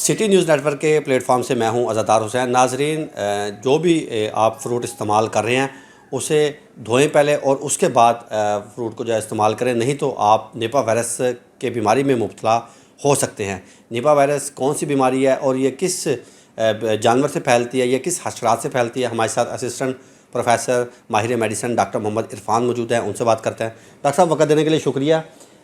City news net work کے plate form سے میں ہوں عزادار حسین۔ ناظرین، جو بھی آپ فروٹ استعمال کر رہے ہیں اسے دھوئیں پہلے، اور اس کے بعد فروٹ کو جو ہے استعمال کریں، نہیں تو آپ نیپا وائرس کے بیماری میں مبتلا ہو سکتے ہیں۔ نیپا وائرس کون سی بیماری ہے اور یہ کس جانور سے پھیلتی ہے، یہ کس حشرات سے پھیلتی ہے؟ ہمارے ساتھ اسسٹنٹ پروفیسر ماہر میڈیسن ڈاکٹر محمد عرفان موجود ہیں، ان سے بات کرتے ہیں۔ ڈاکٹر صاحب، وقت دینے کے لیے شکریہ۔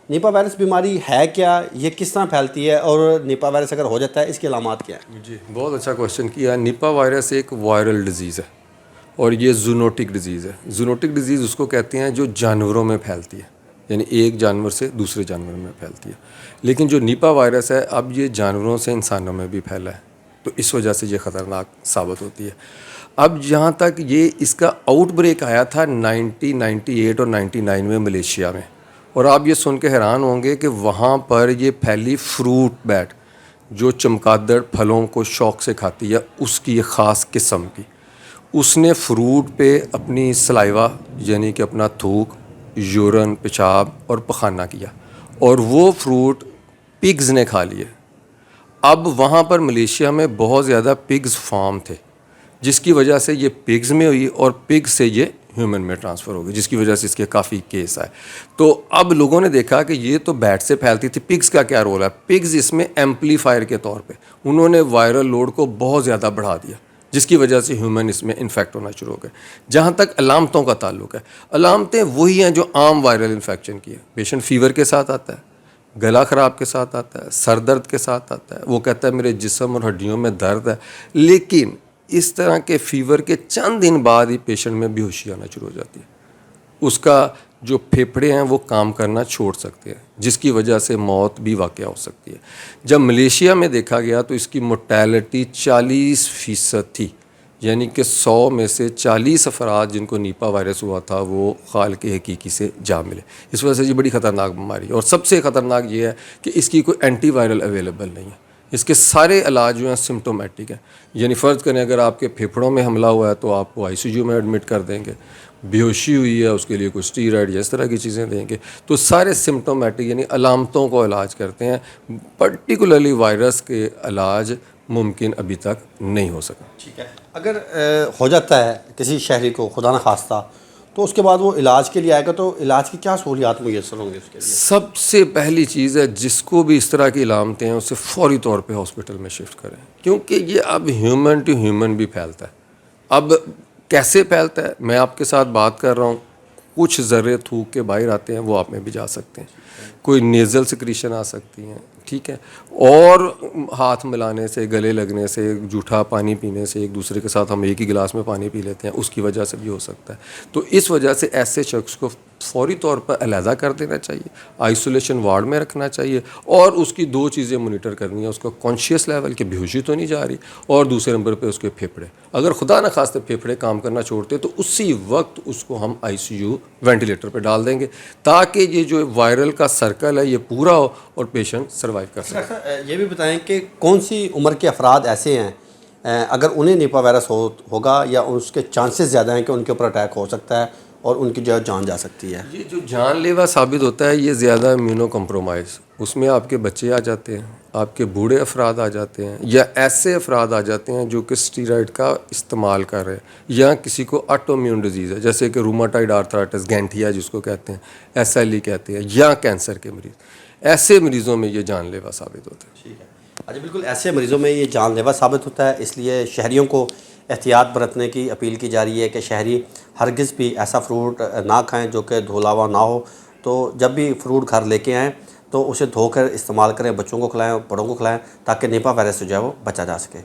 نیپا وائرس بیماری ہے کیا، یہ کس طرح پھیلتی ہے، اور نیپا وائرس اگر ہو جاتا ہے اس کے علامات کیا ہیں؟ جی، بہت اچھا کوشچن کیا۔ نیپا وائرس ایک وائرل ڈیزیز ہے اور یہ زونوٹک ڈیزیز ہے۔ زونوٹک ڈیزیز اس کو کہتے ہیں جو جانوروں میں پھیلتی ہے، یعنی ایک جانور سے دوسرے جانور میں پھیلتی ہے۔ لیکن جو نیپا وائرس ہے اب یہ جانوروں سے انسانوں میں بھی پھیلا ہے، تو اس وجہ سے یہ خطرناک ثابت ہوتی ہے۔ اب جہاں تک یہ اس کا آؤٹ بریک آیا تھا 1998 اور 99 میں ملیشیا میں، اور آپ یہ سن کے حیران ہوں گے کہ وہاں پر یہ پھیلی فروٹ بیٹ جو چمگادڑ پھلوں کو شوق سے کھاتی ہے، اس کی ایک خاص قسم کی، اس نے فروٹ پہ اپنی سلائیوا یعنی کہ اپنا تھوک، یورن، پیشاب اور پخانہ کیا، اور وہ فروٹ پگز نے کھا لیے۔ اب وہاں پر ملیشیا میں بہت زیادہ پگز فارم تھے، جس کی وجہ سے یہ پگز میں ہوئی اور پگ سے یہ ہیومن میں ٹرانسفر ہو گئی، جس کی وجہ سے اس کے کافی کیس آئے۔ تو اب لوگوں نے دیکھا کہ یہ تو بیٹ سے پھیلتی تھی، پگز کا کیا رول ہے؟ پگز اس میں ایمپلیفائر کے طور پہ انہوں نے وائرل لوڈ کو بہت زیادہ بڑھا دیا، جس کی وجہ سے ہیومن اس میں انفیکٹ ہونا شروع ہو گئے۔ جہاں تک علامتوں کا تعلق ہے، علامتیں وہی ہیں جو عام وائرل انفیکشن کی ہیں۔ پیشنٹ فیور کے ساتھ آتا ہے، گلا خراب کے ساتھ آتا ہے، سر درد کے ساتھ آتا ہے، وہ کہتا ہے میرے جسم اور ہڈیوں میں درد ہے، لیکن اس طرح کے فیور کے چند دن بعد ہی پیشنٹ میں بے ہوشی آنا شروع ہو جاتی ہے۔ اس کا جو پھیپھڑے ہیں وہ کام کرنا چھوڑ سکتے ہیں، جس کی وجہ سے موت بھی واقع ہو سکتی ہے۔ جب ملیشیا میں دیکھا گیا تو اس کی mortality 40% تھی، یعنی کہ 100 میں سے 40 افراد جن کو نیپا وائرس ہوا تھا وہ خالق حقیقی سے جا ملے۔ اس وجہ سے یہ بڑی خطرناک بیماری ہے، اور سب سے خطرناک یہ ہے کہ اس کی کوئی اینٹی وائرل اویلیبل نہیں ہے۔ اس کے سارے علاج جو ہیں سمٹومیٹک ہیں، یعنی فرض کریں اگر آپ کے پھیپھڑوں میں حملہ ہوا ہے تو آپ کو ICU میں ایڈمٹ کر دیں گے، بے ہوشی ہوئی ہے اس کے لیے کوئی اسٹیرائڈ یا اس طرح کی چیزیں دیں گے، تو سارے سمٹومیٹک یعنی علامتوں کو علاج کرتے ہیں۔ پرٹیکولرلی وائرس کے علاج ممکن ابھی تک نہیں ہو سکا۔ ٹھیک ہے، اگر ہو جاتا ہے کسی شہری کو خدا نخواستہ، تو اس کے بعد وہ علاج کے لیے آئے گا، تو علاج کی کیا سہولیات میسر ہوں گی اس کے لیے؟ سب سے پہلی چیز ہے جس کو بھی اس طرح کی علامتیں ہیں اسے فوری طور پہ ہاسپٹل میں شفٹ کریں، کیونکہ یہ اب ہیومن ٹو ہیومن بھی پھیلتا ہے۔ اب کیسے پھیلتا ہے؟ میں آپ کے ساتھ بات کر رہا ہوں، کچھ ذرے تھوک کے باہر آتے ہیں، وہ آپ میں بھی جا سکتے ہیں، کوئی نیزل سیکریشن آ سکتی ہیں، ٹھیک ہے، اور ہاتھ ملانے سے، گلے لگنے سے، جھوٹا پانی پینے سے، ایک دوسرے کے ساتھ ہم ایک ہی گلاس میں پانی پی لیتے ہیں، اس کی وجہ سے بھی ہو سکتا ہے۔ تو اس وجہ سے ایسے شخص کو فوری طور پر علیحدہ کر دینا چاہیے، آئسولیشن وارڈ میں رکھنا چاہیے، اور اس کی 2 چیزیں مانیٹر کرنی ہیں، اس کا کانشیس لیول کہ بے ہوشی تو نہیں جا رہی، اور دوسرے نمبر پہ اس کے پھیپھڑے، اگر خدا نخواستہ پھیپھڑے کام کرنا چھوڑتے تو اسی وقت اس کو ہم ICU وینٹیلیٹر پہ ڈال دیں گے، تاکہ یہ جو وائرل کا سرکل ہے یہ پورا ہو اور پیشنٹ سروائیو کر سکے۔ یہ بھی بتائیں کہ کون سی عمر کے افراد ایسے ہیں اگر انہیں نیپا وائرس ہوگا، یا اس کے چانسز زیادہ ہیں کہ ان کے اوپر اٹیک ہو سکتا ہے اور ان کی جو ہے جان جا سکتی ہے؟ یہ جو جان لیوا ثابت ہوتا ہے یہ زیادہ امیونو کمپرومائز، اس میں آپ کے بچے آ جاتے ہیں، آپ کے بوڑھے افراد آ جاتے ہیں، یا ایسے افراد آ جاتے ہیں جو کہ اسٹیرائڈ کا استعمال کر رہے ہیں، یا کسی کو آٹو امیون ڈیزیز ہے جیسے کہ روماٹائڈ آرتھرائٹس، گینٹھیا جس کو کہتے ہیں، SLE کہتے ہیں، یا کینسر کے مریض، ایسے مریضوں میں یہ جان لیوا ثابت ہوتا ہے۔ ٹھیک ہے، اچھا، بالکل ایسے مریضوں میں یہ جان لیوا ثابت ہوتا ہے، اس لیے شہریوں کو احتیاط برتنے کی اپیل کی جا رہی ہے کہ شہری ہرگز بھی ایسا فروٹ نہ کھائیں جو کہ دھولا ہوا نہ ہو۔ تو جب بھی فروٹ گھر لے کے آئیں تو اسے دھو کر استعمال کریں، بچوں کو کھلائیں، بڑوں کو کھلائیں، تاکہ نیپا وائرس سے جو ہے وہ بچا جا سکے۔